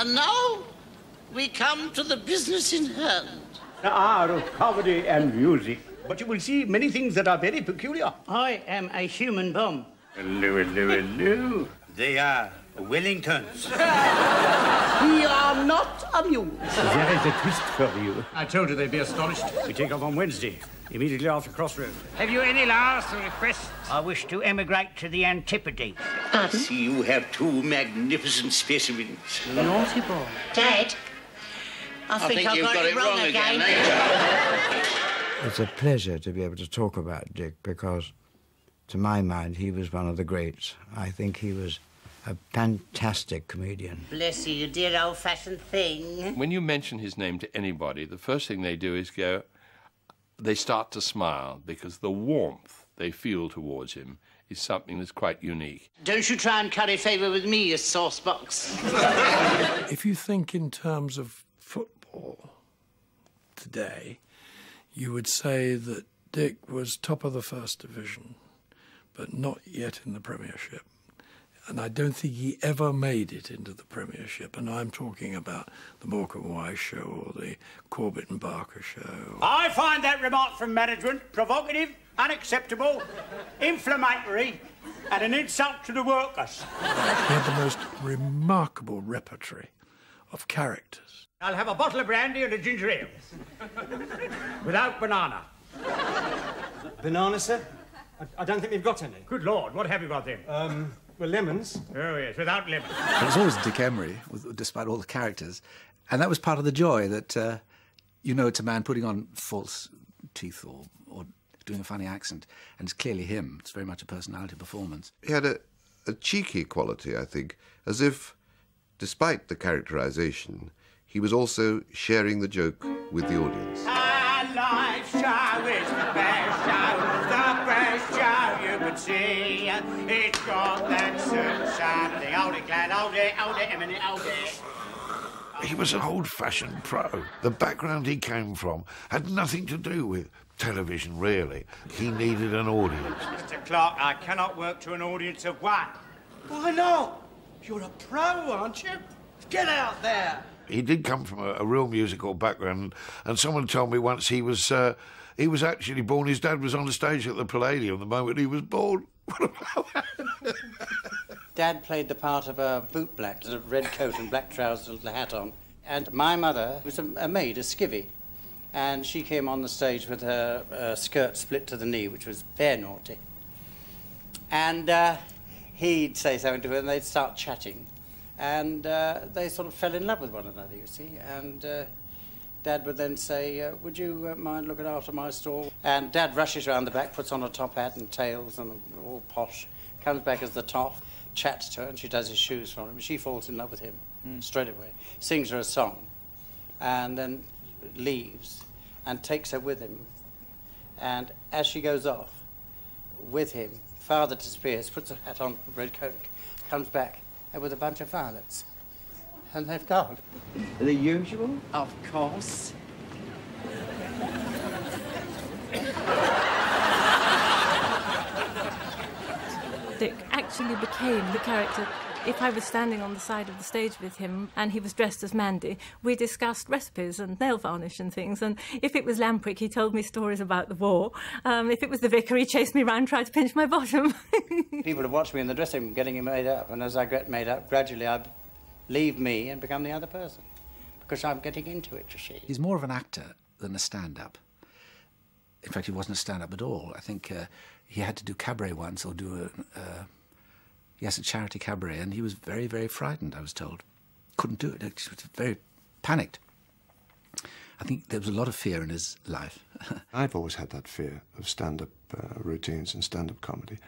And now we come to the business in hand. The art of comedy and music. But you will see many things that are very peculiar. I am a human bomb. Hello, hello, hello. They are Wellingtons. We are not amused. There is a twist for you. I told you they'd be astonished. We take off on Wednesday, immediately after Crossroads. Have you any last requests? I wish to emigrate to the Antipodes. I see you have two magnificent specimens. Naughty boy. Dad, I think I've got it wrong again. It's a pleasure to be able to talk about Dick because, to my mind, he was one of the greats. I think he was a fantastic comedian. Bless you, you dear old-fashioned thing. When you mention his name to anybody, the first thing they do is they start to smile because the warmth they feel towards him is something that's quite unique. Don't you try and curry favour with me, you saucebox. If you think in terms of football today, you would say that Dick was top of the First Division, but not yet in the Premiership. And I don't think he ever made it into the Premiership. And I'm talking about the Morecambe Wise show or the Corbett and Barker show. I find that remark from management provocative, unacceptable, inflammatory, and an insult to the workers. He had the most remarkable repertory of characters. I'll have a bottle of brandy and a ginger ale. Without banana. Banana, sir? I don't think we've got any. Good Lord, what have you got then? Well, lemons. Oh, yes, without lemon. It was always Dick Emery, despite all the characters. And that was part of the joy, that, it's a man putting on false teeth or doing a funny accent. And it's clearly him. It's very much a personality performance. He had a cheeky quality, I think, as if, despite the characterisation, he was also sharing the joke with the audience. Our live show is the best show you could see. It's got that sunshine thing. Hold it, Glenn, hold it, Emily, hold it. He was an old-fashioned pro. The background he came from had nothing to do with television, really. He needed an audience. Mr. Clark, I cannot work to an audience of one. Why not? You're a pro, aren't you? Get out there. He did come from a real musical background, and someone told me once he was actually born. His dad was on the stage at the Palladium the moment he was born. Dad played the part of a bootblack, with a red coat and black trousers and a hat on. And my mother was a maid, a skivvy. And she came on the stage with her skirt split to the knee, which was very naughty. And he'd say something to her and they'd start chatting. And they sort of fell in love with one another, you see. And Dad would then say, would you mind looking after my stall? And Dad rushes around the back, puts on a top hat and tails and all posh, comes back as the top, chats to her, and she does his shoes for him. She falls in love with him straight away, sings her a song, and then leaves and takes her with him. And as she goes off with him, father disappears, puts a hat on, red coat, comes back with a bunch of violets. And they've gone. The usual? Of course. Dick actually became the character. If I was standing on the side of the stage with him and he was dressed as Mandy, we discussed recipes and nail varnish and things. And if it was Lamprick, he told me stories about the war. If it was the vicar, he chased me round, tried to pinch my bottom. People would watch me in the dressing room getting him made up, and as I get made up, gradually I'd leave me and become the other person, because I'm getting into it, you see. He's more of an actor than a stand-up. In fact, he wasn't a stand-up at all. I think he had to do cabaret once, or do a charity cabaret, and he was very, very frightened, I was told. Couldn't do it. He was very panicked. I think there was a lot of fear in his life. I've always had that fear of stand-up routines and stand-up comedy.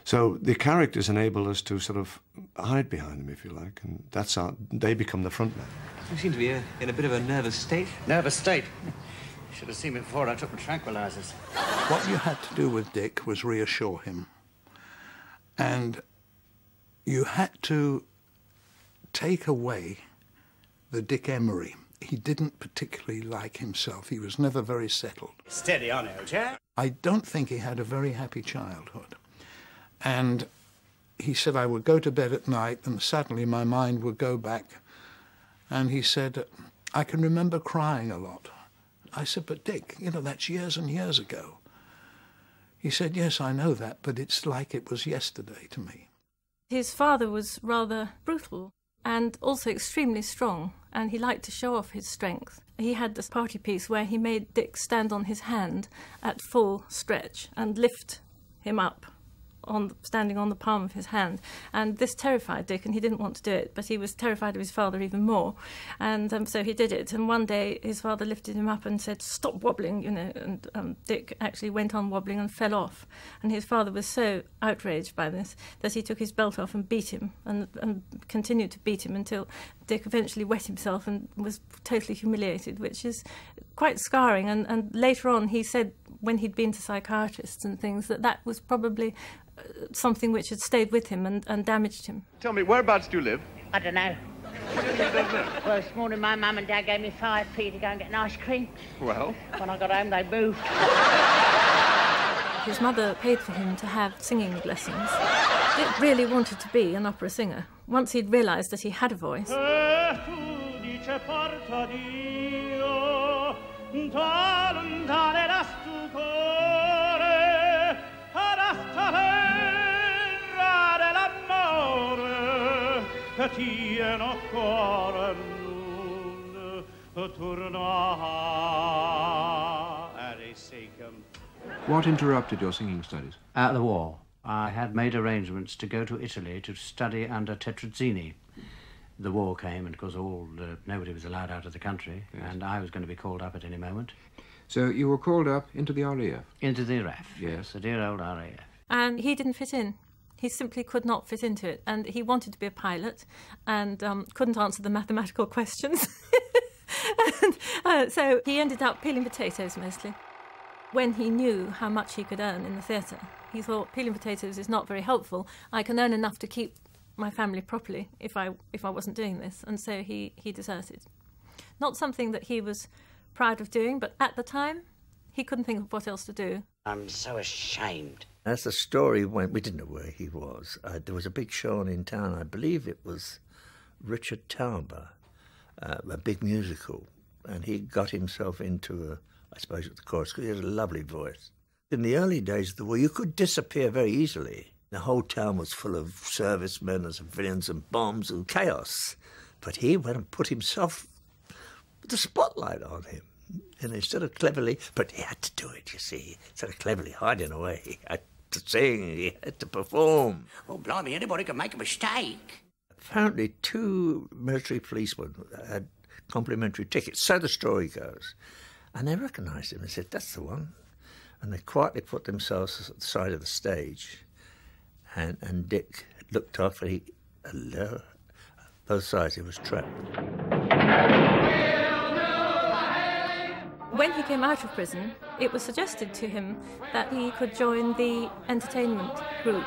So the characters enable us to sort of hide behind them, if you like, and that's how they become the front man. You seem to be in a bit of a nervous state. Nervous state? Should have seen me before I took the tranquilizers. What you had to do with Dick was reassure him. And you had to take away the Dick Emery. He didn't particularly like himself. He was never very settled. Steady on it, old chap. I don't think he had a very happy childhood. And he said I would go to bed at night and suddenly my mind would go back And he said, I can remember crying a lot. I said, but Dick, you know, that's years and years ago. He said, yes, I know that, but it's like it was yesterday to me. His father was rather brutal and also extremely strong, and he liked to show off his strength. He had this party piece where he made Dick stand on his hand at full stretch and lift him up, standing on the palm of his hand. And this terrified Dick, and he didn't want to do it, but he was terrified of his father even more. And so he did it. And one day his father lifted him up and said, stop wobbling, you know, and Dick actually went on wobbling and fell off. And his father was so outraged by this that he took his belt off and beat him, and continued to beat him until Dick eventually wet himself and was totally humiliated, which is quite scarring. And later on he said, when he'd been to psychiatrists and things, that was probably something which had stayed with him and damaged him. Tell me, whereabouts do you live? I don't know. What do you mean you don't know? Well, this morning my mum and dad gave me 5p to go and get an ice cream. Well? When I got home, they moved. His mother paid for him to have singing lessons. Dick really wanted to be an opera singer. Once he'd realised that he had a voice, What interrupted your singing studies? The war. I had made arrangements to go to Italy to study under Tetrazzini. The war came, and of course nobody was allowed out of the country, yes. And I was going to be called up at any moment. So you were called up into the RAF? Into the RAF, yes. The dear old RAF. And he didn't fit in. He simply could not fit into it. And he wanted to be a pilot and couldn't answer the mathematical questions. And, so he ended up peeling potatoes mostly. When he knew how much he could earn in the theatre, he thought, peeling potatoes is not very helpful. I can earn enough to keep my family properly if I wasn't doing this. And so he deserted. Not something that he was proud of doing, but at the time, he couldn't think of what else to do. I'm so ashamed. As the story went, we didn't know where he was. There was a big show on in town. I believe it was Richard Tauber, a big musical, and he got himself into I suppose at the chorus, because he had a lovely voice. In the early days of the war, you could disappear very easily. The whole town was full of servicemen and civilians and bombs and chaos. But he went and put himself with the spotlight on him. And instead of cleverly, but he had to do it, you see. Instead of cleverly hiding away, he had to sing, he had to perform. Oh, blimey, anybody can make a mistake. Apparently 2 military policemen had complimentary tickets, so the story goes. And they recognised him and said, that's the one. And they quietly put themselves at the side of the stage. And Dick looked off and both sides, he was trapped. When he came out of prison, it was suggested to him that he could join the entertainment group.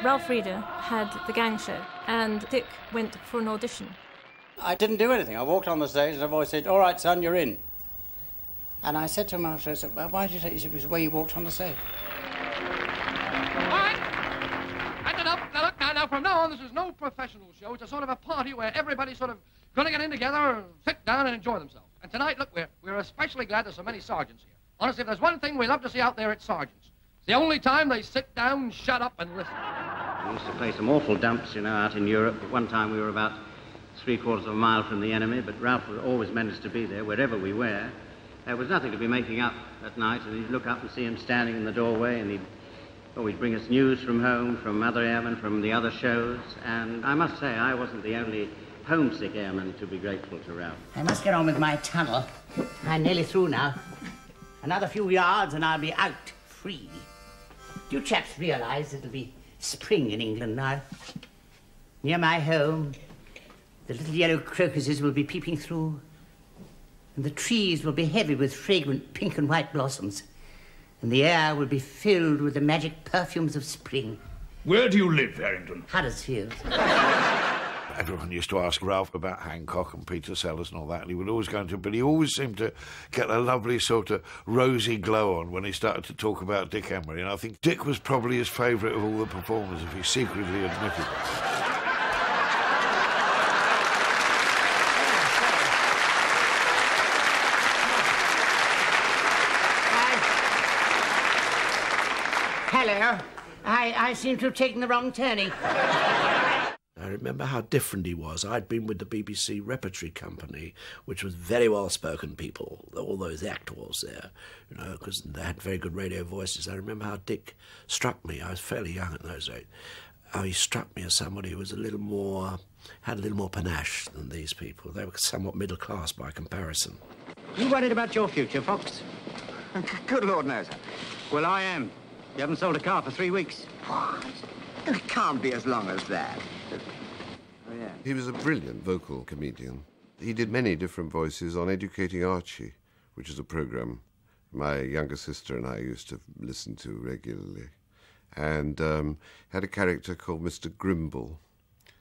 Ralph Reeder had the gang show, and Dick went for an audition. I didn't do anything. I walked on the stage and the voice said, all right, son, you're in. And I said to him after, I said, well, why did you say? He said, it was the way you walked on the stage. All right. Now, look, now, from now on, this is no professional show. It's a sort of a party where everybody's sort of going to get in together, sit down and enjoy themselves. And tonight, look, we're especially glad there's so many sergeants here. Honestly, if there's one thing we love to see out there, it's sergeants. It's the only time they sit down, shut up, and listen. We used to play some awful dumps, you know, out in Europe. At one time, we were about 3/4 of a mile from the enemy, but Ralph always managed to be there wherever we were. There was nothing to be making up at night, and you'd look up and see him standing in the doorway, and he'd always bring us news from home, from other airmen, from the other shows. And I must say, I wasn't the only homesick airman to be grateful to Ralph. I must get on with my tunnel. I'm nearly through now. Another few yards and I'll be out, free. Do you chaps realise it'll be spring in England now? Near my home, the little yellow crocuses will be peeping through, and the trees will be heavy with fragrant pink and white blossoms, and the air will be filled with the magic perfumes of spring. Where do you live, Harrington? Huddersfield. Everyone used to ask Ralph about Hancock and Peter Sellers and all that, and he would always go into it, but he always seemed to get a lovely sort of rosy glow on when he started to talk about Dick Emery, and I think Dick was probably his favourite of all the performers, if he secretly admitted it. hello. I seem to have taken the wrong turning. I remember how different he was. I'd been with the BBC Repertory Company, which was very well-spoken people, all those actors there, you know, because they had very good radio voices. I remember how Dick struck me. I was fairly young at those days. How he struck me as somebody who was had a little more panache than these people. They were somewhat middle class by comparison. You worried about your future, Fox? Good Lord knows. Well, I am. You haven't sold a car for 3 weeks. What? It can't be as long as that. Oh, yeah. He was a brilliant vocal comedian. He did many different voices on Educating Archie, which is a programme my younger sister and I used to listen to regularly. And had a character called Mr. Grimble,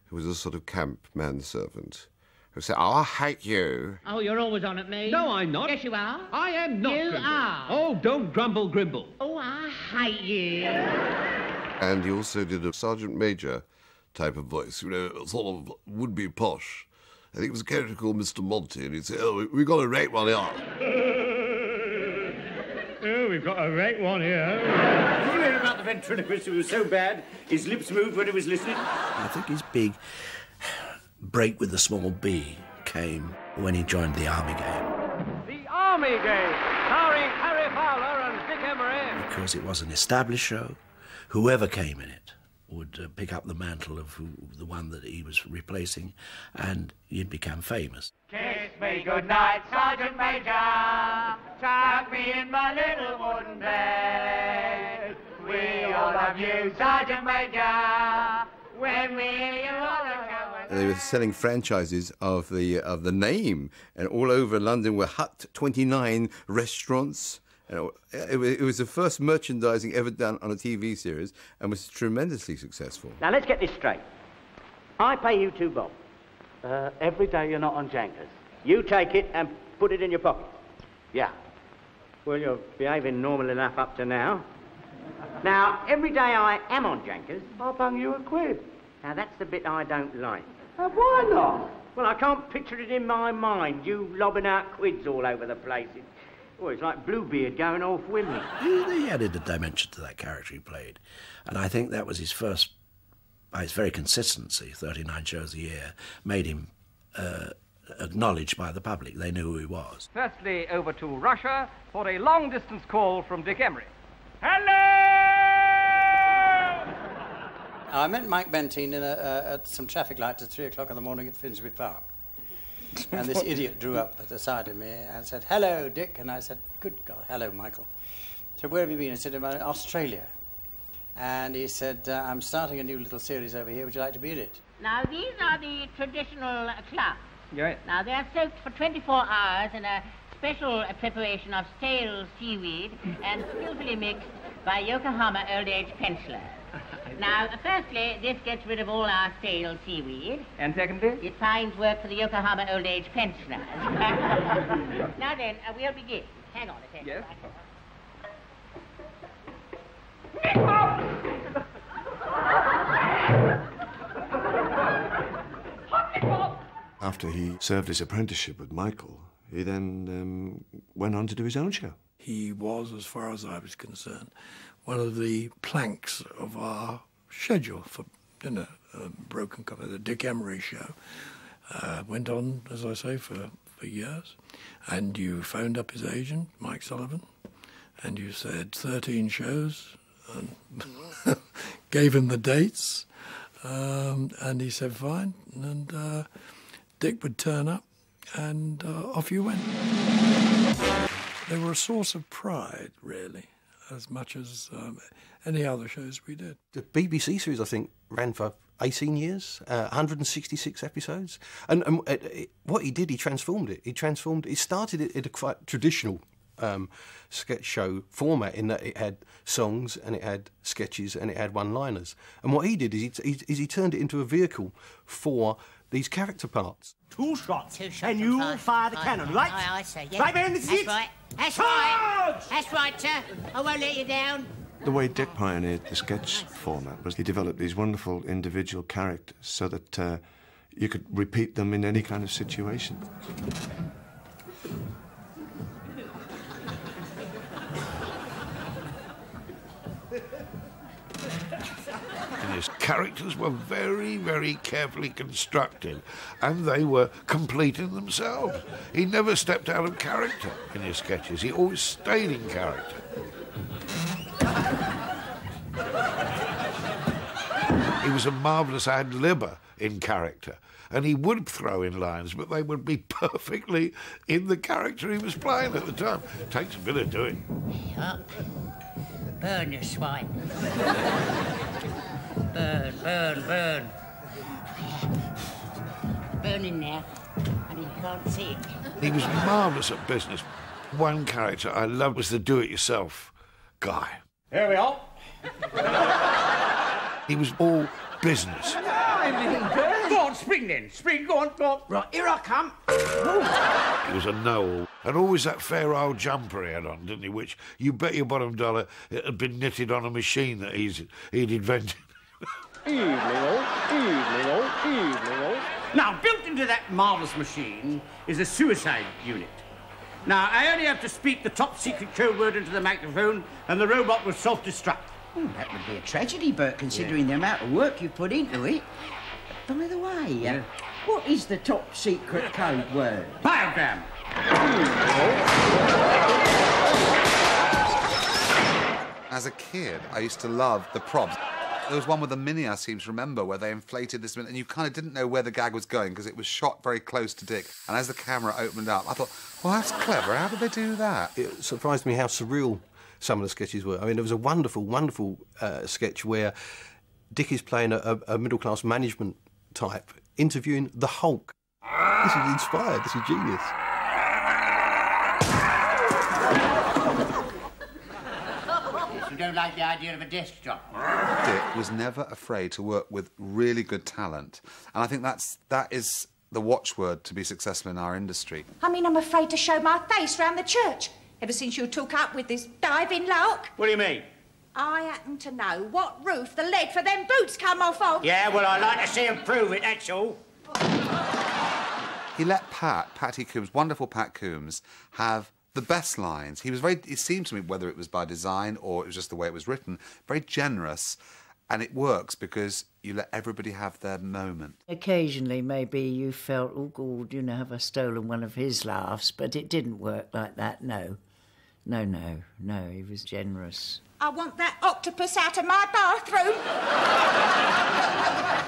who was a sort of camp manservant, who said, "Oh, I hate you." Oh, you're always on at me. No, I'm not. Yes, you are. I am not. You Grimble. are. Oh, don't grumble, Grimble. Oh, I hate you. And he also did a Sergeant Major type of voice, you know, sort of would-be posh. I think it was a character called Mr. Monty, and he'd say, "Oh, we got a great one here." Oh, we've got a great one here. You heard about the ventriloquist who was so bad, his lips moved when he was listening? I think his big break with the small B came when he joined the Army Game. The Army Game, starring Harry Fowler and Dick Emery. Because it was an established show. Whoever came in it would pick up the mantle of the one that he was replacing, and he'd become famous. Kiss me goodnight, Sergeant Major. Tuck me in my little wooden bed. We all love you, Sergeant Major. When we hear you all They were selling franchises of the name, and all over London were Hut 29 restaurants. And it was the first merchandising ever done on a TV series, and was tremendously successful. Now, let's get this straight. I pay you £2 bob. Every day you're not on Jankers. You take it and put it in your pocket. Yeah. Well, you're behaving normal enough up to now. Now, every day I am on Jankers, I'll bung you £1. Now, that's the bit I don't like. Why not? Well, I can't picture it in my mind, you lobbing out quids all over the place. It's like Bluebeard going off women. He added a dimension to that character he played. And I think that was his first, by his very consistency, 39 shows a year, made him acknowledged by the public. They knew who he was. Firstly, over to Russia for a long-distance call from Dick Emery. I met Mike Benteen at some traffic lights at 3 o'clock in the morning at Finsbury Park. And this idiot drew up at the side of me and said, "Hello, Dick." And I said, "Good God, hello, Michael." He said, "Where have you been?" I said, "I'm in Australia." And he said, "I'm starting a new little series over here. Would you like to be in it?" Now, these are the traditional cloths. Right. Now, they're soaked for 24 hours in a special preparation of stale seaweed and skillfully mixed by Yokohama old age pencillers. Now, firstly, this gets rid of all our stale seaweed. And secondly? It finds work for the Yokohama old age pensioners. Now then, we'll begin. Hang on a second. Yes? After he served his apprenticeship with Michael, he then went on to do his own show. He was, as far as I was concerned, one of the planks of our schedule for Broken Cover, the Dick Emery show. Went on, as I say, for years. And you phoned up his agent, Mike Sullivan, and you said 13 shows, and gave him the dates, and he said fine, and Dick would turn up, and off you went. They were a source of pride, really, as much as any other shows we did. The BBC series, I think, ran for 18 years, 166 episodes. And what he did, he transformed it. He started it in a quite traditional sketch show format, in that it had songs and it had sketches and it had one-liners. And what he did is he turned it into a vehicle for these character parts. 2 shots, and you fire the cannon, right? Aye, sir. Yeah. Right, man, this is That's it. right. That's right. That's right, sir. I won't let you down. The way Dick pioneered the sketch format was he developed these wonderful individual characters so that you could repeat them in any kind of situation. His characters were very, very carefully constructed, and they were complete in themselves. He never stepped out of character in his sketches. He always stayed in character. He was a marvellous ad-libber in character, and he would throw in lines, but they would be perfectly in the character he was playing at the time. Takes a bit of doing. Up. Burn, you swine. Burn, burn, burn. Burn in there, and you can't see it. He was marvellous at business. One character I loved was the do-it-yourself guy. Here we are. He was all business. Go on, spring then. Spring, go on, go on. Right, here I come. He was a know-all. And always that fair old jumper he had on, didn't he? Which, you bet your bottom dollar, it had been knitted on a machine that he'd invented. Evening all, evening all, evening all. Now, built into that marvellous machine is a suicide unit. Now, I only have to speak the top secret code word into the microphone and the robot will self-destruct. That would be a tragedy, Bert, considering the amount of work you've put into it. By the way, what is the top secret code word? Biogram. As a kid, I used to love the props. There was one with a mini, I seem to remember, where they inflated this, and you kind of didn't know where the gag was going because it was shot very close to Dick. And as the camera opened up, I thought, well, that's clever. How did they do that? It surprised me how surreal some of the sketches were. I mean, there was a wonderful, wonderful sketch where Dick is playing a middle-class management type, interviewing the Hulk. This is inspired. This is genius. You don't like the idea of a desk job? Dick was never afraid to work with really good talent. And I think that is the watchword to be successful in our industry. I mean, I'm afraid to show my face round the church ever since you took up with this diving lark. What do you mean? I happen to know what roof the lead for them boots come off of. Yeah, well, I'd like to see him prove it, that's all. He let Patty Coombs, wonderful Pat Coombs, have the best lines. He was it seemed to me, whether it was by design or it was just the way it was written, very generous. And it works because you let everybody have their moment. Occasionally, maybe you felt, oh, God, you know, have I stolen one of his laughs? But it didn't work like that, no. No, he was generous. I want that octopus out of my bathroom.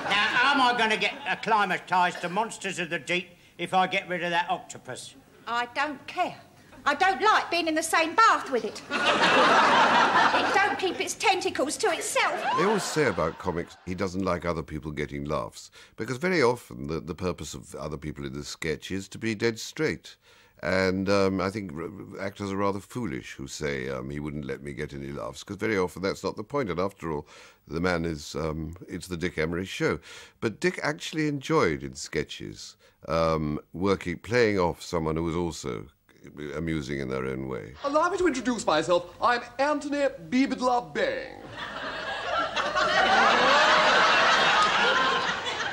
Now, how am I going to get acclimatised to monsters of the deep if I get rid of that octopus? I don't care. I don't like being in the same bath with it. It don't keep its tentacles to itself. They always say about comics, he doesn't like other people getting laughs, because very often the purpose of other people in the sketch is to be dead straight. And I think actors are rather foolish who say he wouldn't let me get any laughs, because very often that's not the point. And after all, the man is, it's the Dick Emery show. But Dick actually enjoyed in sketches playing off someone who was also amusing in their own way. Allow me to introduce myself. I'm Anthony Beebidla Bing.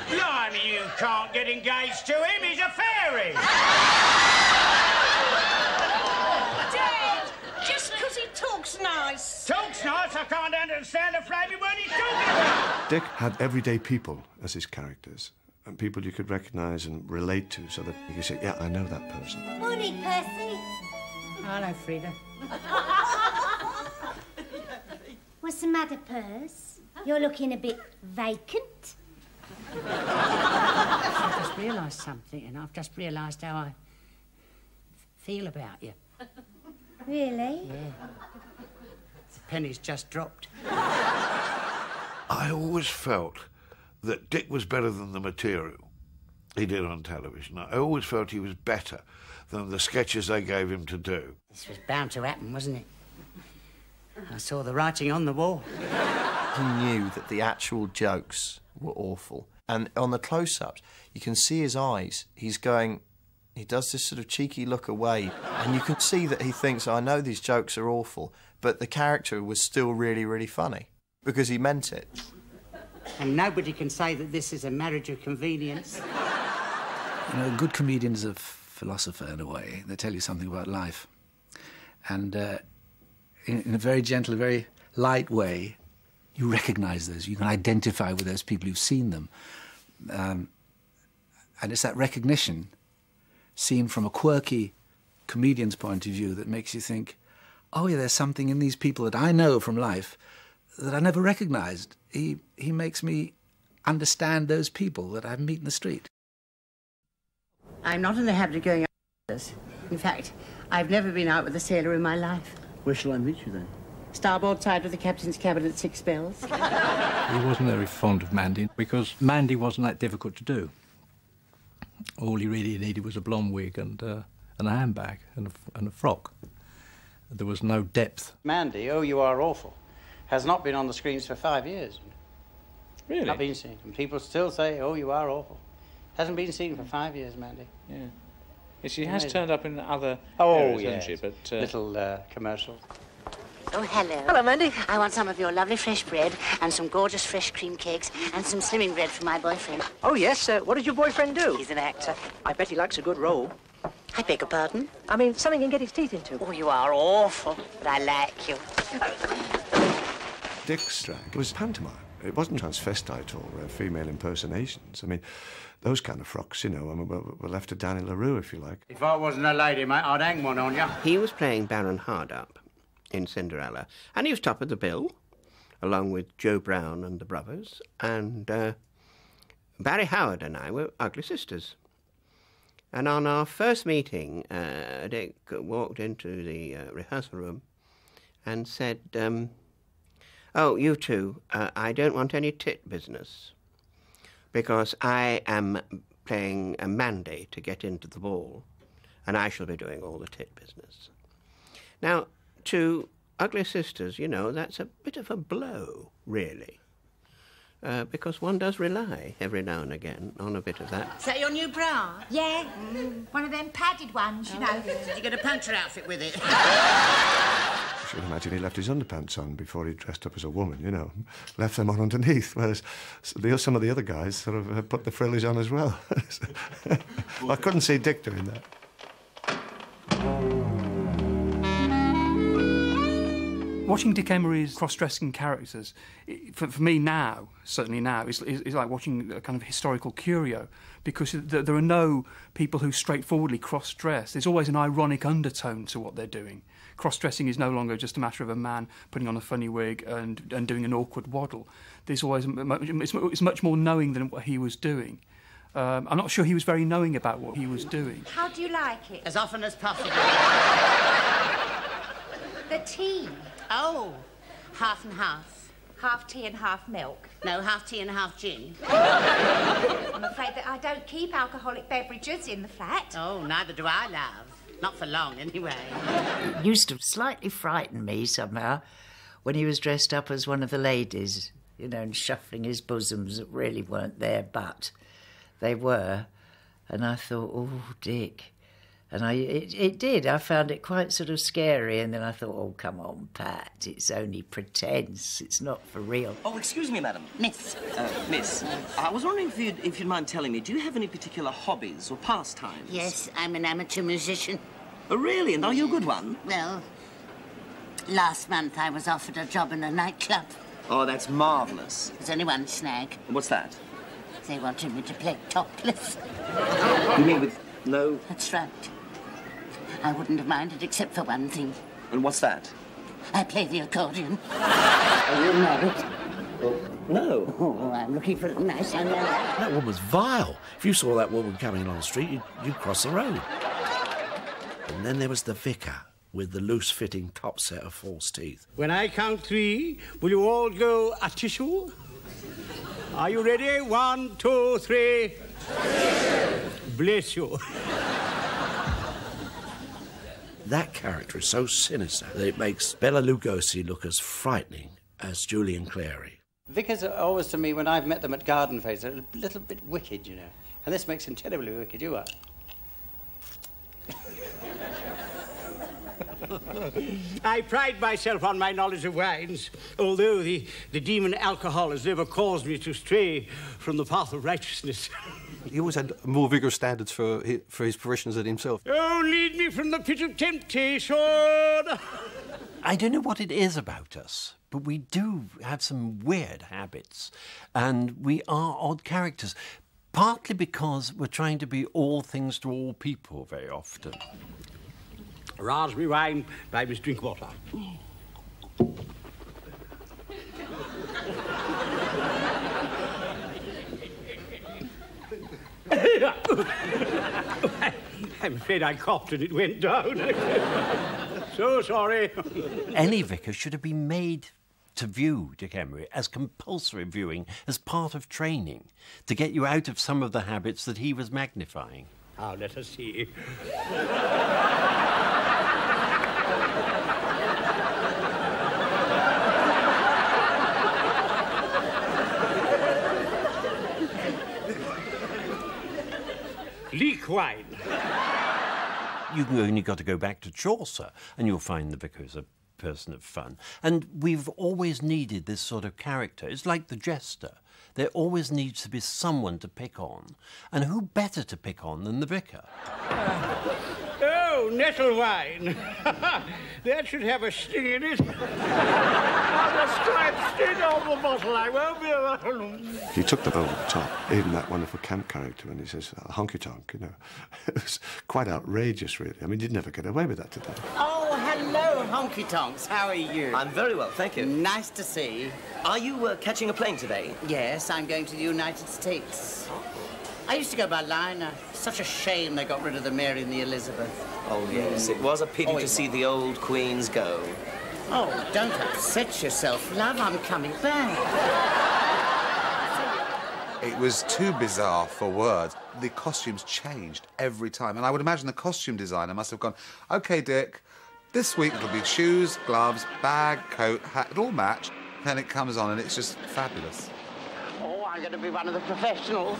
Blimey, you can't get engaged to him. He's a fairy. Dad, just because he talks nice. Talks nice? I can't understand a flaming word he's talking about. Dick had everyday people as his characters, and people you could recognise and relate to, so that you could say, yeah, I know that person. Morning, Percy. Hello, Frida. What's the matter, Purse? You're looking a bit vacant. I've just realised something, and I've just realised how I feel about you. Really? Yeah. The penny's just dropped. I always felt that Dick was better than the material he did on television. I always felt he was better than the sketches they gave him to do. This was bound to happen, wasn't it? I saw the writing on the wall. He knew that the actual jokes were awful. And on the close-ups, you can see his eyes. He does this sort of cheeky look away. And you can see that he thinks, I know these jokes are awful, but the character was still really, really funny. Because he meant it. And nobody can say that this is a marriage of convenience. You know, a good comedian is a philosopher in a way. They tell you something about life. And in a very gentle, very light way, you recognise those, you can identify with those people, you've seen them. And it's that recognition, seen from a quirky comedian's point of view, that makes you think, oh yeah, there's something in these people that I know from life that I never recognised. He makes me understand those people that I meet in the street. I'm not in the habit of going out with others. In fact, I've never been out with a sailor in my life. Where shall I meet you then? Starboard side with the captain's cabin at 6 bells. He wasn't very fond of Mandy because Mandy wasn't that difficult to do. All he really needed was a blonde wig and a handbag and a frock. There was no depth. Mandy, Oh You Are Awful, has not been on the screens for 5 years. Really? Not been seen. And people still say, oh, you are awful. Hasn't been seen for 5 years, Mandy. Yeah. She has turned up in other areas, hasn't she? But, little commercials. Oh, hello. Hello, Mandy. I want some of your lovely fresh bread and some gorgeous fresh cream cakes and some slimming bread for my boyfriend. Oh, yes. What does your boyfriend do? He's an actor. I bet he likes a good role. I beg your pardon? I mean, something he can get his teeth into. Oh, you are awful, but I like you. Dick's drag was pantomime. It wasn't transvestite or female impersonations. I mean, those kind of frocks, you know, were left to Danny LaRue, if you like. If I wasn't a lady, mate, I'd hang one on you. He was playing Baron Hardup in Cinderella, and he was top of the bill, along with Joe Brown and the brothers, and Barry Howard and I were ugly sisters. And on our first meeting, Dick walked into the rehearsal room and said, oh, you two, I don't want any tit business, because I am playing a Mandy to get into the ball, and I shall be doing all the tit business. Now, to ugly sisters, you know, that's a bit of a blow, really, because one does rely every now and again on a bit of that. Is that your new bra? Yeah, one of them padded ones, you know. Did you get a puncture outfit with it? I should imagine he left his underpants on before he dressed up as a woman, you know. Left them on underneath, whereas some of the other guys sort of put the frillies on as well. I couldn't see Dick doing that. Watching Dick Emery's cross-dressing characters, for me now, certainly now, is like watching a kind of historical curio, because there are no people who straightforwardly cross-dress. There's always an ironic undertone to what they're doing. Cross-dressing is no longer just a matter of a man putting on a funny wig and doing an awkward waddle. There's always it's much more knowing than what he was doing. I'm not sure he was very knowing about what he was doing. How do you like it? As often as possible. The tea. Oh, half and half. Half tea and half milk. No, half tea and half gin. I'm afraid that I don't keep alcoholic beverages in the flat. Oh, neither do I, love. Not for long, anyway. It used to slightly frighten me somehow when he was dressed up as one of the ladies, you know, and shuffling his bosoms that really weren't there, but they were. And I thought, oh, Dick. And it did. I found it quite sort of scary. And then I thought, oh, come on, Pat. It's only pretence. It's not for real. Oh, excuse me, madam. Miss. Miss, I was wondering if you'd mind telling me, do you have any particular hobbies or pastimes? Yes, I'm an amateur musician. Oh, really? And are you a good one? Well, last month I was offered a job in a nightclub. Oh, that's marvellous. There's only one snag. What's that? They wanted me to play topless. You mean with no... That's right. I wouldn't have minded except for one thing. And what's that? I play the accordion. Are you married? No. Oh, I'm looking for a nice young man. That woman was vile. If you saw that woman coming along the street, you'd cross the road. And then there was the vicar with the loose-fitting top set of false teeth. When I count 3, will you all go a tissue? Are you ready? 1, 2, 3. Bless you. That character is so sinister that it makes Bela Lugosi look as frightening as Julian Clary. Vicars are always, to me, when I've met them at garden fairs, they're a little bit wicked, you know. And this makes him terribly wicked, you are. I pride myself on my knowledge of wines, although the demon alcohol has never caused me to stray from the path of righteousness. He always had more vigorous standards for his parishioners than himself. Oh, lead me from the pit of temptation. I don't know what it is about us, but we do have some weird habits, and we are odd characters, partly because we're trying to be all things to all people very often. Raspberry wine, babies drink water. I'm afraid I coughed and it went down. So sorry. Any vicar should have been made to view Dick Emery as compulsory viewing as part of training to get you out of some of the habits that he was magnifying. Now, let us see. Leek wine. You've only got to go back to Chaucer and you'll find the vicar's a person of fun. And we've always needed this sort of character. It's like the jester. There always needs to be someone to pick on. And who better to pick on than the vicar? Oh, nettle wine. That should have a sting in it. I'll just stripe straight off the bottle. I won't be alone. He took that over the top, even that wonderful camp character when he says honky-tonk, you know. It was quite outrageous, really. I mean, you'd never get away with that today. Oh, hello, honky-tonks. How are you? I'm very well, thank you. Nice to see. Are you catching a plane today? Yes, I'm going to the United States. I used to go by liner. Such a shame they got rid of the Mary and the Elizabeth. Oh, yes, it was a pity to see the old queens go. Oh, don't upset yourself, love. I'm coming back. It was too bizarre for words. The costumes changed every time, and I would imagine the costume designer must have gone, OK, Dick, this week it'll be shoes, gloves, bag, coat, hat, it'll all match. Then it comes on and it's just fabulous. Oh, I'm going to be one of the professionals.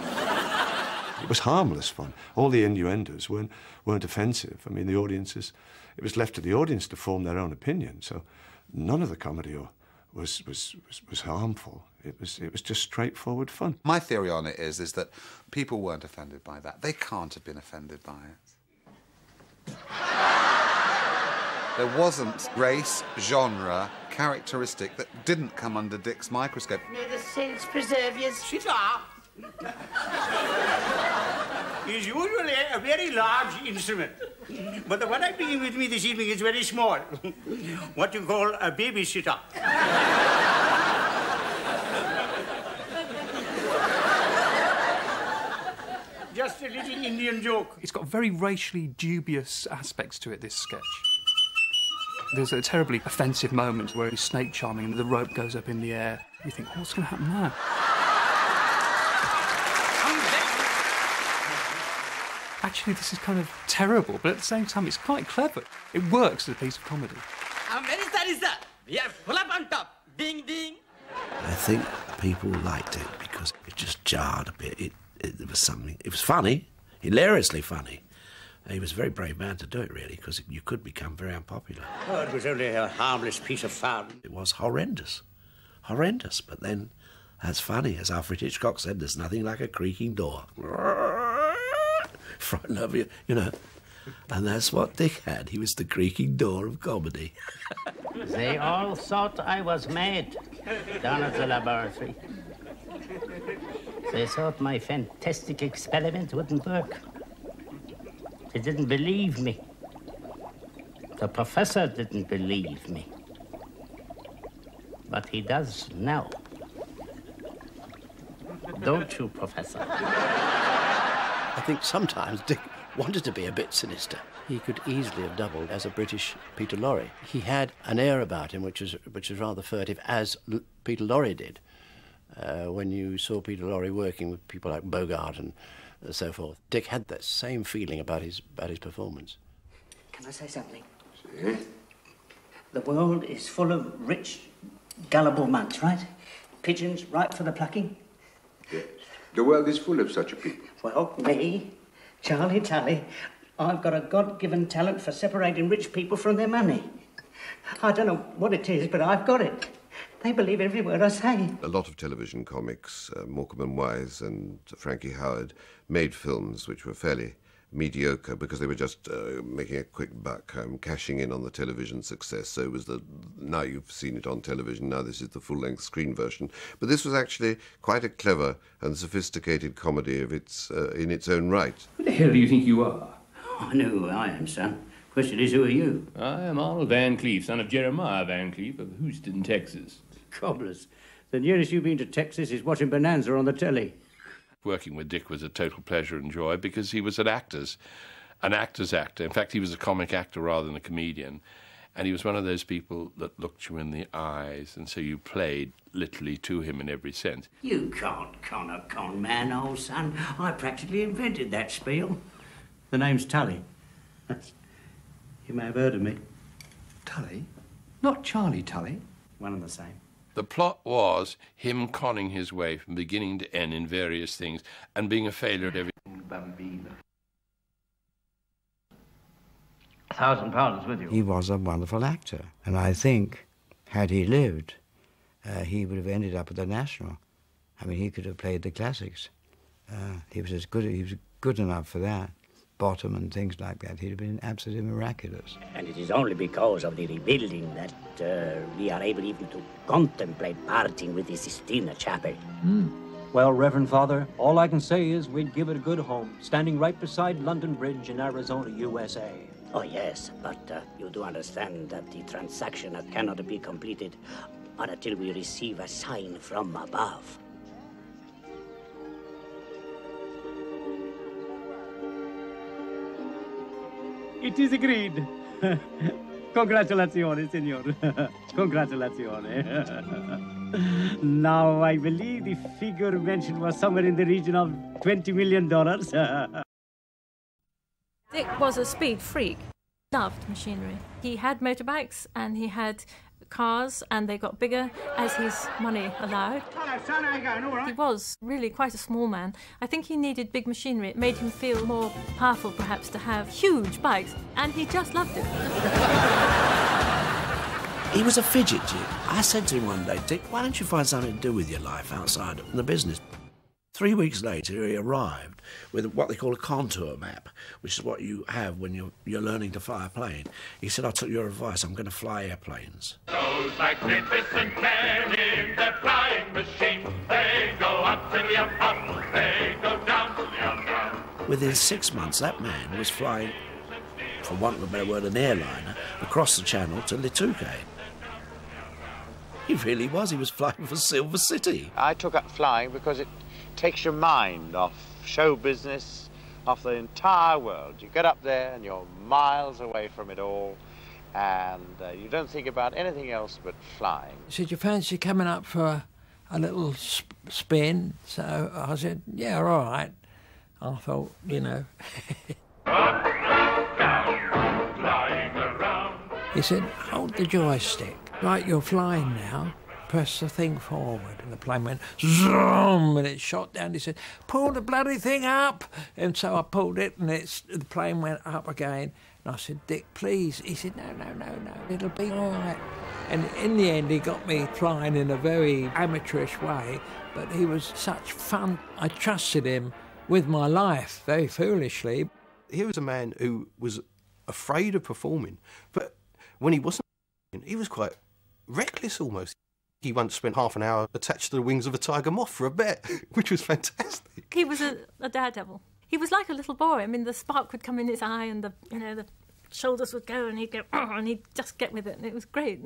It was harmless fun. All the innuendos weren't offensive. I mean, the audiences... It was left to the audience to form their own opinion, so none of the comedy was harmful. It was just straightforward fun. My theory on it is that people weren't offended by that. They can't have been offended by it. There wasn't race, genre, characteristic that didn't come under Dick's microscope. May the saints preserve you. Sit up. Is usually a very large instrument, but the one I'm bringing with me this evening is very small. What you call a babysitter. Just a little Indian joke. It's got very racially dubious aspects to it, this sketch. There's a terribly offensive moment where he's snake charming and the rope goes up in the air. You think, what's going to happen now? Actually, this is kind of terrible, but at the same time, it's quite clever. It works as a piece of comedy. Where is that, is that? We are full up on top. Ding, ding. I think people liked it because it just jarred a bit. It was something. It was funny, hilariously funny. He was a very brave man to do it, really, because you could become very unpopular. Oh, it was only a harmless piece of fun. It was horrendous. Horrendous. But then, as funny as Alfred Hitchcock said, there's nothing like a creaking door. Frighten of you, you know. And that's what Dick had. He was the creaking door of comedy. They all thought I was mad down at the laboratory. They thought my fantastic experiment wouldn't work. They didn't believe me. The professor didn't believe me. But he does now. Don't you, Professor? I think sometimes Dick wanted to be a bit sinister. He could easily have doubled as a British Peter Lorre. He had an air about him which was rather furtive, as Peter Lorre did. When you saw Peter Lorre working with people like Bogart and so forth, Dick had that same feeling about his performance. Can I say something? The world is full of rich, gullible monks, right? Pigeons ripe for the plucking. Yes. The world is full of such a people. Well, me, Charlie Tully, I've got a God-given talent for separating rich people from their money. I don't know what it is, but I've got it. They believe every word I say. A lot of television comics, Morecambe and Wise and Frankie Howard, made films which were fairly mediocre because they were just making a quick buck, cashing in on the television success. So it was now you've seen it on television, now this is the full-length screen version. But this was actually quite a clever and sophisticated comedy of in its own right. Who the hell do you think you are? I know who I am, son. Question is, who are you? I am Arnold Van Cleef, son of Jeremiah Van Cleef of Houston, Texas. Cobblers. The nearest you've been to Texas is watching Bonanza on the telly. Working with Dick was a total pleasure and joy because he was an actor's actor. In fact, he was a comic actor rather than a comedian. And he was one of those people that looked you in the eyes, and so you played literally to him in every sense. You can't con a con man, old son. I practically invented that spiel. The name's Tully. You may have heard of me. Tully? Not Charlie Tully? One and the same. The plot was him conning his way from beginning to end in various things and being a failure at everything. Bambino. £1,000 with you. He was a wonderful actor, and I think, had he lived, he would have ended up at the National. I mean, he could have played the classics. He was good enough for that. Bottom and things like that. He'd have been absolutely miraculous. And it is only because of the rebuilding that we are able even to contemplate parting with the Sistine Chapel. Well, Reverend Father, all I can say is we'd give it a good home, standing right beside London Bridge in Arizona, USA. Oh, yes, but you do understand that the transaction cannot be completed until we receive a sign from above. It is agreed. Congratulazione, signor. Congratulazione. Now, I believe the figure mentioned was somewhere in the region of $20 million. Dick was a speed freak. Loved machinery. He had motorbikes and he had cars, and they got bigger as his money allowed. Hello, son, how you going? All right? He was really quite a small man. I think he needed big machinery. It made him feel more powerful, perhaps, to have huge bikes, and he just loved it. He was a fidget, Jim. I said to him one day, Dick, why don't you find something to do with your life outside of the business? 3 weeks later, he arrived with what they call a contour map, which is what you have when you're learning to fly a plane. He said, I took your advice, I'm going to fly airplanes. Those magnificent men in their flying machine, they go up to the up, they go down to the down. Within 6 months, that man was flying, for want of a better word, an airliner, across the channel to Lituke. He really was. He was flying for Silver City. I took up flying because it takes your mind off show business, off the entire world. You get up there and you're miles away from it all, and you don't think about anything else but flying. He said, you fancy coming up for a little spin? So I said, yeah, all right. I thought, you know. He said, hold the joystick. Right, you're flying now. Press the thing forward, and the plane went zoom, and it shot down. He said, pull the bloody thing up. And so I pulled it, and the plane went up again. And I said, Dick, please. He said, no, it'll be all right. And in the end, he got me flying in a very amateurish way, but he was such fun. I trusted him with my life, very foolishly. Here was a man who was afraid of performing, but when he wasn't, he was quite reckless almost. He once spent half an hour attached to the wings of a tiger moth for a bet, which was fantastic. He was a daredevil. He was like a little boy. I mean, the spark would come in his eye, and the shoulders would go, and he'd go, oh, and he'd just get with it, and it was great.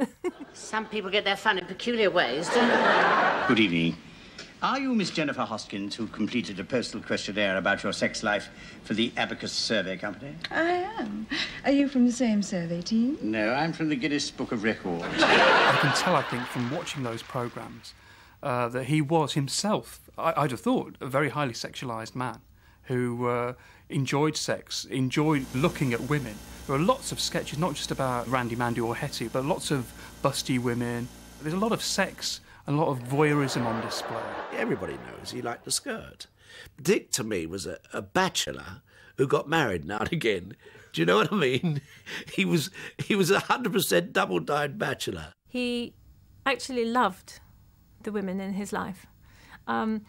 Some people get their fun in peculiar ways. Good evening. Are you Miss Jennifer Hoskins, who completed a postal questionnaire about your sex life for the Abacus Survey Company? I am. Are you from the same survey team? No, I'm from the Guinness Book of Records. I can tell, I think, from watching those programmes, that he was himself, I'd have thought, a very highly sexualised man who enjoyed sex, enjoyed looking at women. There are lots of sketches, not just about Randy, Mandy or Hetty, but lots of busty women. There's a lot of sex and a lot of voyeurism on display. Everybody knows he liked the skirt. Dick, to me, was a bachelor who got married now and again. Do you know what I mean? He was 100% double-dyed bachelor. He actually loved the women in his life, and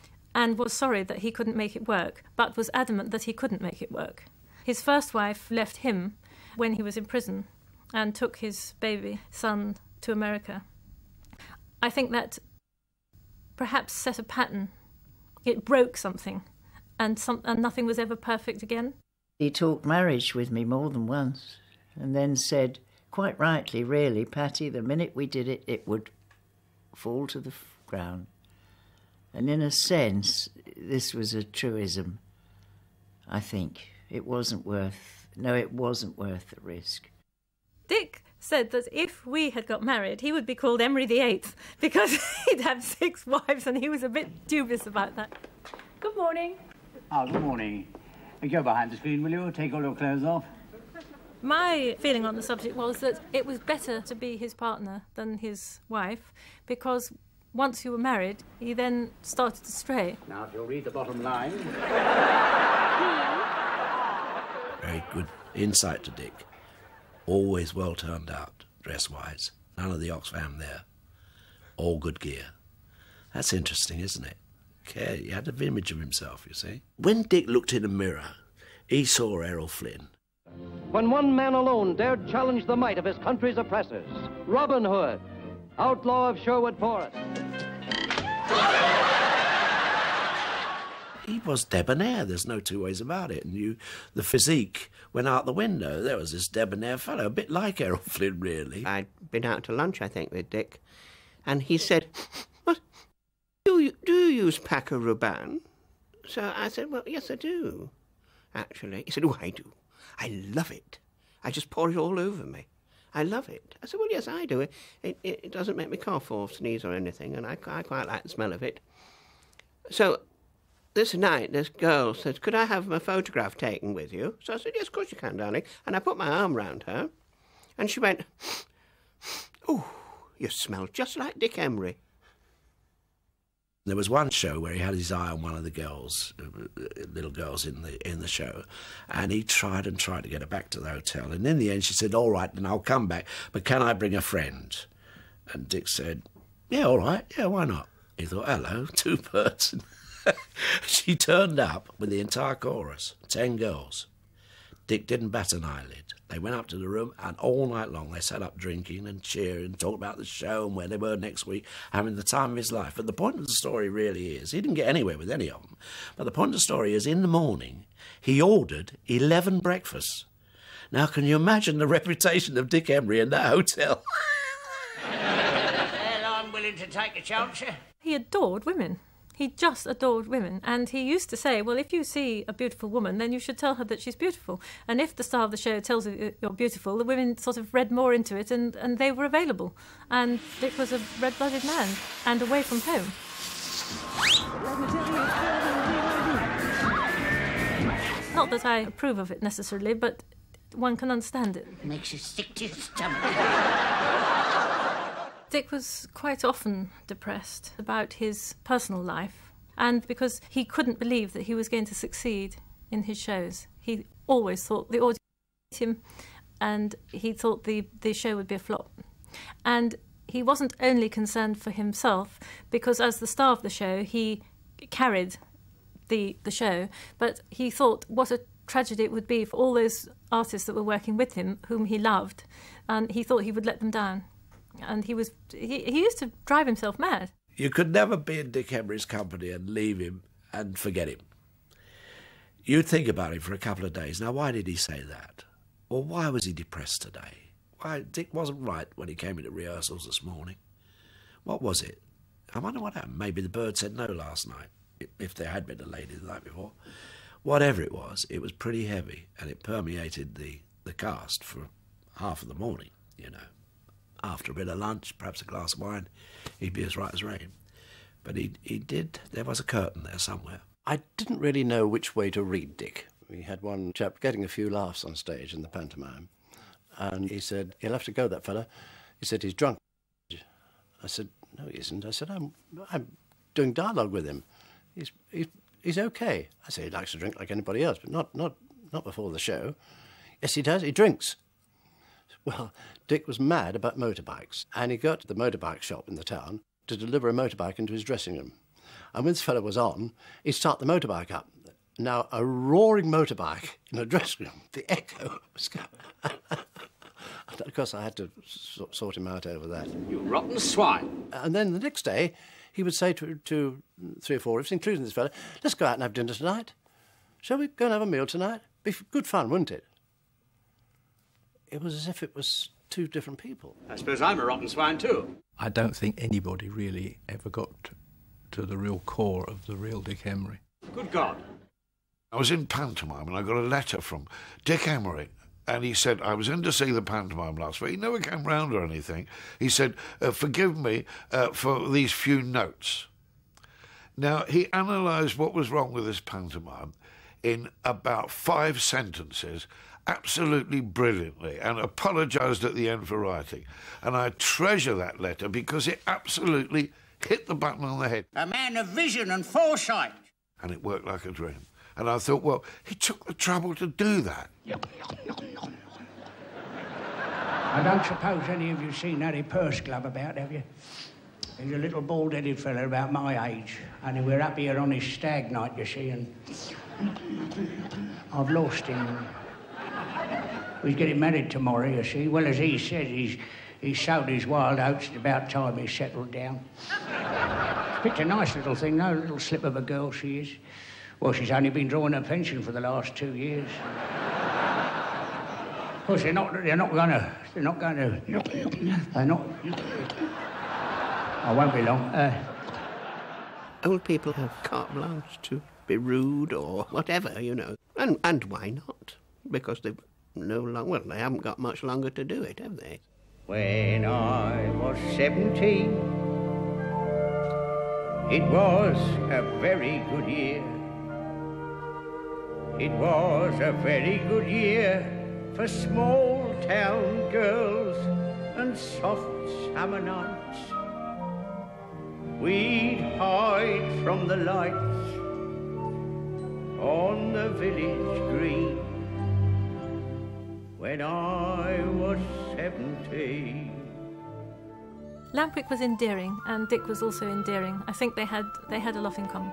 was sorry that he couldn't make it work, but was adamant that he couldn't make it work. His first wife left him when he was in prison and took his baby son to America. I think that perhaps set a pattern. It broke something, and nothing was ever perfect again. He talked marriage with me more than once, and then said, quite rightly, really, Patty, the minute we did it, it would fall to the ground. And in a sense, this was a truism, I think. It wasn't worth the risk. Dick said that if we had got married, he would be called Emery VIII because he'd have 6 wives, and he was a bit dubious about that. Good morning. Oh, good morning. Go behind the screen, will you? Take all your clothes off. My feeling on the subject was that it was better to be his partner than his wife, because once you were married, he then started to stray. Now, if you'll read the bottom line. Very good insight to Dick. Always well turned out, dress-wise. None of the Oxfam there. All good gear. That's interesting, isn't it? Okay, he had an image of himself, you see. When Dick looked in a mirror, he saw Errol Flynn. When one man alone dared challenge the might of his country's oppressors, Robin Hood, outlaw of Sherwood Forest. He was debonair, there's no two ways about it. And the physique went out the window. There was this debonair fellow, a bit like Errol Flynn, really. I'd been out to lunch, I think, with Dick, and he said, "What? Do you use Paco Rabanne?" So I said, "Well, yes, I do, actually." He said, "Oh, I do. I love it. I just pour it all over me. I love it." I said, "Well, yes, I do. It doesn't make me cough or sneeze or anything, and I quite like the smell of it." So this night, this girl says, "Could I have my photograph taken with you?" So I said, "Yes, of course you can, darling." And I put my arm round her, and she went, "Oh, you smell just like Dick Emery." There was one show where he had his eye on one of the girls, little girls in the show, and he tried to get her back to the hotel. And in the end, she said, "All right, then I'll come back, but can I bring a friend?" And Dick said, "Yeah, all right, yeah, why not?" He thought, hello, 2 birds. She turned up with the entire chorus, 10 girls. Dick didn't bat an eyelid. They went up to the room, and all night long they sat up drinking and cheering, talking about the show and where they were next week, having the time of his life. But the point of the story really is, he didn't get anywhere with any of them, but the point of the story is, in the morning, he ordered 11 breakfasts. Now, can you imagine the reputation of Dick Emery in that hotel? Well, I'm willing to take a chance. He adored women. He just adored women, and he used to say, well, if you see a beautiful woman, then you should tell her that she's beautiful. And if the star of the show tells you you're beautiful, the women sort of read more into it, and they were available. And Dick was a red-blooded man, and away from home. Not that I approve of it necessarily, but one can understand it. It makes you sick to your stomach. Dick was quite often depressed about his personal life, and because he couldn't believe that he was going to succeed in his shows. He always thought the audience would hate him, and he thought the show would be a flop. And he wasn't only concerned for himself, because as the star of the show, he carried the show, but he thought what a tragedy it would be for all those artists that were working with him, whom he loved, and he thought he would let them down. And he used to drive himself mad. You could never be in Dick Emery's company and leave him and forget him. You'd think about him for a couple of days. Now, why did he say that? Or why was he depressed today? Why, Dick wasn't right when he came into rehearsals this morning. What was it? I wonder what happened. Maybe the bird said no last night, if there had been a lady the night before. Whatever it was pretty heavy, and it permeated the cast for half of the morning, you know. After a bit of lunch, perhaps a glass of wine, he'd be as right as rain. But he did, there was a curtain there somewhere. I didn't really know which way to read Dick. We had one chap getting a few laughs on stage in the pantomime, and he said, "He'll have to go, that fella." He said, "He's drunk." I said, "No, he isn't." I said, I'm doing dialogue with him. He's okay." I said, "He likes to drink like anybody else, but not before the show." "Yes, he does. He drinks." Well, Dick was mad about motorbikes, and he got to the motorbike shop in the town to deliver a motorbike into his dressing room. And when this fellow was on, he'd start the motorbike up, Now, a roaring motorbike in a dressing room, the echo was going. Of course, I had to sort him out over that. You rotten swine. And then the next day, he would say to 3 or 4 of us, including this fellow, let's go out and have dinner tonight. Shall we go and have a meal tonight? Be good fun, wouldn't it? It was as if it was 2 different people. I suppose I'm a rotten swine too. I don't think anybody really ever got to the real core of the real Dick Emery. Good God. I was in pantomime and I got a letter from Dick Emery. And he said, I was in to see the pantomime last week. He never came round or anything. He said, forgive me for these few notes. Now, he analysed what was wrong with this pantomime in about 5 sentences, absolutely brilliantly, and apologised at the end for writing. And I treasure that letter because it absolutely hit the button on the head. A man of vision and foresight. And it worked like a dream. And I thought, well, he took the trouble to do that. I don't suppose any of you seen Harry Purseglove about, have you? He's a little bald-headed fellow about my age. Only we're up here on his stag night, you see, and I've lost him. He's getting married tomorrow, you see. Well, as he says, he's sowed his wild oats. It's about time he settled down. Picked a nice little thing, though, a little slip of a girl she is. Well, she's only been drawing her pension for the last 2 years. Of course, they're not going to. I won't be long. Old people have carte blanche to be rude or whatever, you know. And why not? Because they've they haven't got much longer to do it, have they? When I was 17, it was a very good year. It was a very good year for small-town girls and soft summer nights. We'd hide from the lights on the village green when I was 17. Lamprick was endearing, and Dick was also endearing. I think they had a lot in common.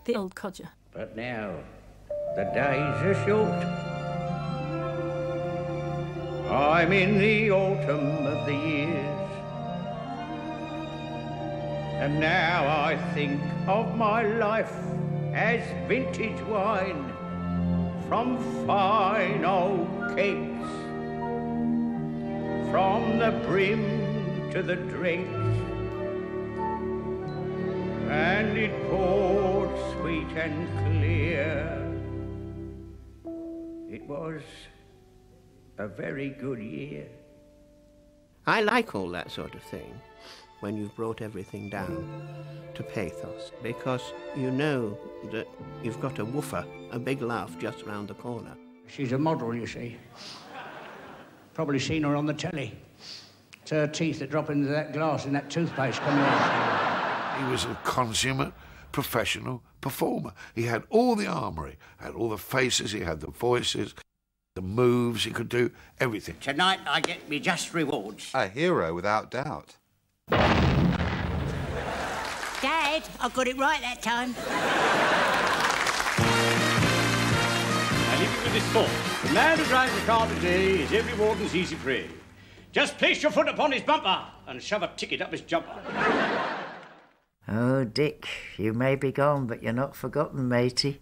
The old codger. But now the days are short. I'm in the autumn of the years, and now I think of my life as vintage wine from fine old kegs, from the brim to the dregs, and it poured sweet and clear. It was a very good year. I like all that sort of thing when you've brought everything down to pathos, because you know that you've got a woofer, a big laugh just round the corner. She's a model, you see. Probably seen her on the telly. It's her teeth that drop into that glass in that toothpaste coming out. He was a consummate professional performer. He had all the armoury, had all the faces, he had the voices, the moves, he could do everything. Tonight I get me just rewards. A hero without doubt. Dad, I got it right that time. I leave you with this thought. The man who drives the car today is every warden's easy prey. Just place your foot upon his bumper and shove a ticket up his jumper. Oh, Dick, you may be gone, but you're not forgotten, matey.